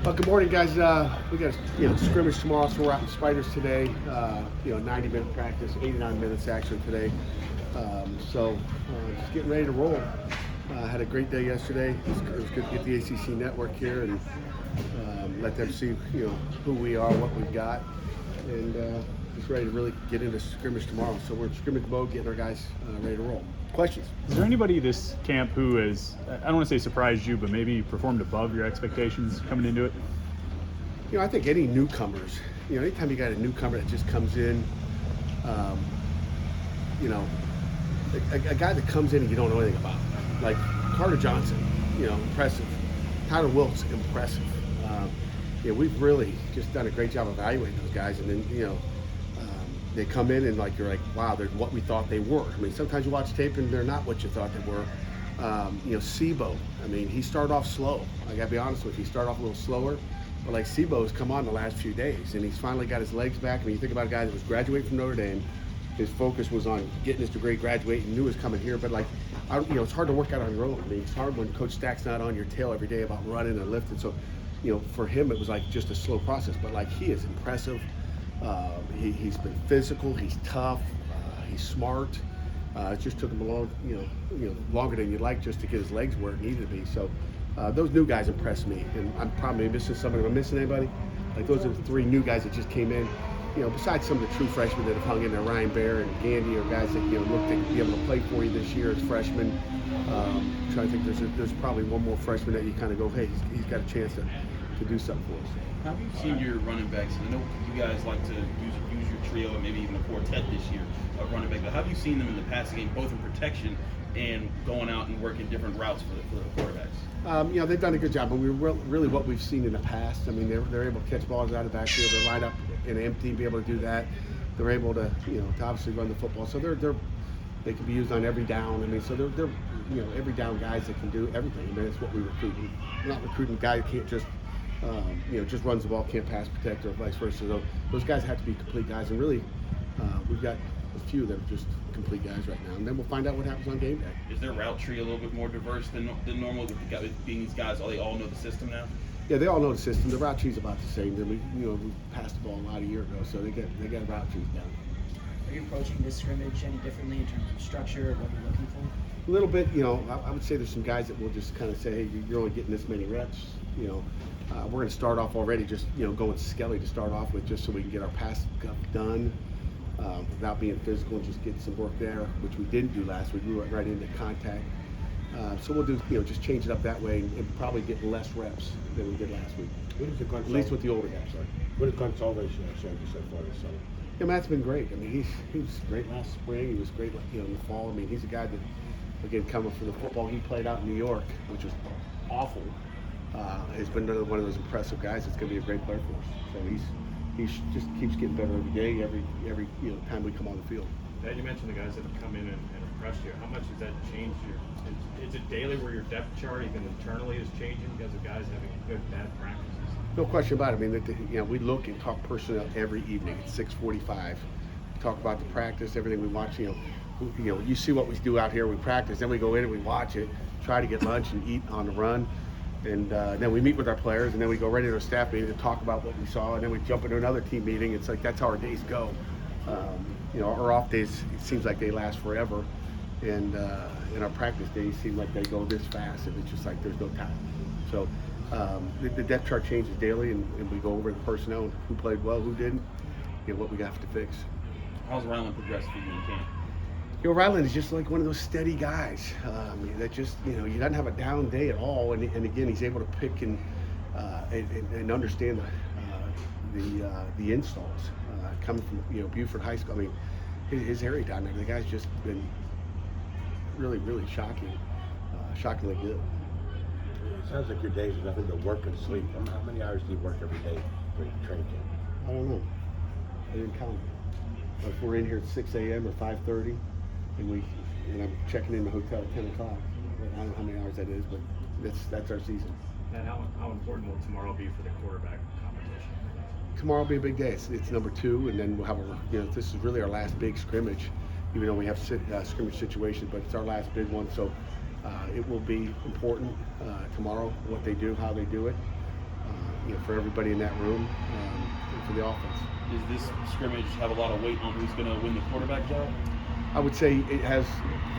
Well, good morning, guys. We got scrimmage tomorrow, so we're out in Spiders today. 90-minute practice, 89 minutes actually today. Just getting ready to roll. Had a great day yesterday. It was good to get the ACC network here and let them see who we are, what we've got, and just ready to really get into scrimmage tomorrow. So we're in scrimmage mode, getting our guys ready to roll. Questions? Is there anybody this camp who has, I don't want to say surprised you, but maybe performed above your expectations coming into it? I think any newcomers, anytime you got a newcomer that just comes in, a guy that comes in and you don't know anything about, like Carter Johnson, impressive. Tyler Wilkes, impressive. We've really just done a great job evaluating those guys, and then they come in and you're like, wow, they're what we thought they were. I mean, sometimes you watch tape and they're not what you thought they were. Sebo, he started off slow. I gotta be honest with you, he started off a little slower, but Sebo's come on the last few days, and he's finally got his legs back. I mean, you think about a guy that was graduating from Notre Dame, his focus was on getting his degree, graduating, knew he was coming here, but it's hard to work out on your own. I mean, it's hard when Coach Stack's not on your tail every day about running and lifting. So, for him, it was just a slow process, but he is impressive. He's been physical, he's tough, he's smart. It just took him longer than you'd like just to get his legs where it needed to be. So those new guys impressed me, and I'm probably missing somebody. Am I missing anybody? Those are the three new guys that just came in. Besides some of the true freshmen that have hung in there, Ryan Bear and Gandy, are guys that look to be able to play for you this year as freshmen. Trying to think, there's probably one more freshman that you kind of go, hey, he's got a chance to do something for us. How have you seen your running backs? I know you guys like to use your trio and maybe even a quartet this year of running back, but how have you seen them in the passing game, both in protection and going out and working different routes for the quarterbacks? They've done a good job, but really what we've seen in the past. I mean, they're able to catch balls out of the backfield. They line up in empty and be able to do that. They're able to to obviously run the football. So they can be used on every down. I mean, so they're every down guys that can do everything. I mean, that's what we recruit. We're not recruiting a guy who can't just just runs the ball, can't pass protect, or vice versa. So those guys have to be complete guys, and really, we've got a few that are just complete guys right now. And then we'll find out what happens on game day. Is their route tree a little bit more diverse than normal? With being these guys, they all know the system now. Yeah, they all know the system. The route tree's about the same. We passed the ball a lot a year ago, so they got route trees down. Are you approaching this scrimmage any differently in terms of structure, what you're looking for? A little bit, I would say there's some guys that will just kind of say, hey, you're only getting this many reps. We're going to start off already just, going Skelly to start off with, just so we can get our pass done without being physical and just get some work there, which we didn't do last week. We went right into contact. So we'll do, just change it up that way and probably get less reps than we did last week. At least with the older guys. What did Gonzalez show you so far this summer? Yeah, Matt's been great. I mean, he was great last spring. He was great, in the fall. I mean, he's a guy that, again, coming from the football he played out in New York, which was awful. Has been one of those impressive guys that's going to be a great player for us. So he just keeps getting better every day, every time we come on the field. Dad, you mentioned the guys that have come in and impressed you. How much has that changed is it daily where your depth chart, even internally, is changing because of guys having good, bad practices? No question about it. I mean, we look and talk personnel every evening at 6:45. We talk about the practice, everything we watch. You see what we do out here. We practice, then we go in and we watch it, try to get lunch and eat on the run, and then we meet with our players, and then we go right into a staff meeting to talk about what we saw, and then we jump into another team meeting. It's that's how our days go. Our off days, it seems like they last forever, and our practice days seem like they go this fast, and it's just there's no time. So the depth chart changes daily, and we go over the personnel, who played well, who didn't, what we got to fix. How's Ryland progressed for you in camp? Ryland is just one of those steady guys that just, he doesn't have a down day at all, and again, he's able to pick and understand the installs coming from Buford High School. I mean, his area down there, the guy's just been really, really shockingly good. It sounds like your days are nothing but work and sleep. How many hours do you work every day during training camp? I don't know. I didn't count. If we're in here at 6 a.m. or 5:30, and I'm checking in the hotel at 10 o'clock. I don't know how many hours that is, but that's our season. And how important will tomorrow be for the quarterback competition? Tomorrow will be a big day. It's number 2, and then we'll have this is really our last big scrimmage, even though we have scrimmage situations, but it's our last big one. So it will be important tomorrow, what they do, how they do it. for everybody in that room and for the offense. Does this scrimmage have a lot of weight on who's going to win the quarterback job? I would say it has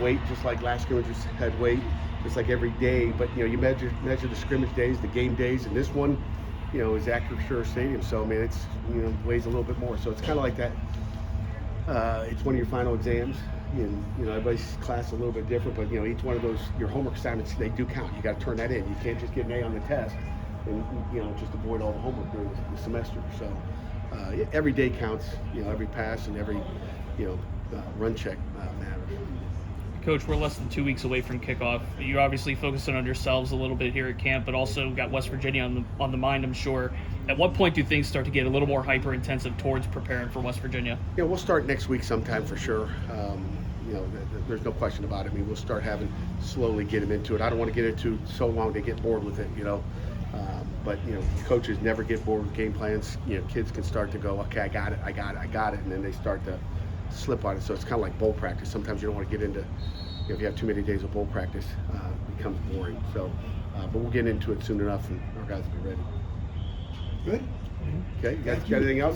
weight, just like last scrimmages had weight. It's like every day, but you measure the scrimmage days, the game days, and this one, is at Acrisure Stadium. So I mean, it's weighs a little bit more. So it's kind of like that. It's one of your final exams, and everybody's class is a little bit different, but each one of those your homework assignments, they do count. You got to turn that in. You can't just get an A on the test and just avoid all the homework during the semester. So every day counts. Every pass and every run check matters. Coach, we're less than 2 weeks away from kickoff. You obviously focusing on yourselves a little bit here at camp, but also got West Virginia on the mind, I'm sure. At what point do things start to get a little more hyper-intensive towards preparing for West Virginia? Yeah, we'll start next week sometime for sure. There's no question about it. I mean, we'll start slowly get them into it. I don't want to get into so long they get bored with it, But coaches never get bored with game plans. Kids can start to go, okay, I got it, and then they start to slip on it. So it's kind of like bowl practice. Sometimes you don't want to get into, if you have too many days of bowl practice, it becomes boring. So, but we'll get into it soon enough, and our guys will be ready. Good. Okay, you guys got anything else?